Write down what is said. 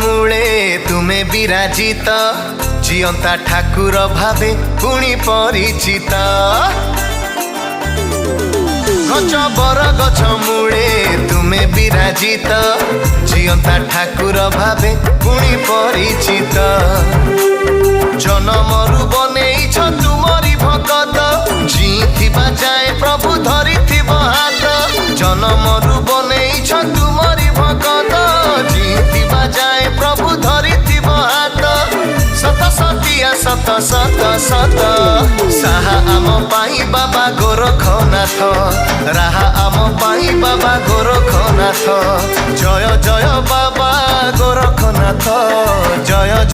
मूले तुमे विराजित जियंता ठाकुर भावे पुणी परिचित गच बर गछ मूले तुमे विराजित जियंता ठाकुर भावे पुणी परिचित जनमरु बनेइछ तुमरी भगत जीथिबा जाए प्रभु धरिथिब हाथ जनमरु बनेइछ तुमरी भगत जीथिबा जाए प्रभु धरिथिब हाथ सत सतिया सत सत सत साहा आम पाई बाबा गोरखनाथ राहा आम पाई बाबा गोरखनाथ जय जय बाबा गोरखनाथ जय।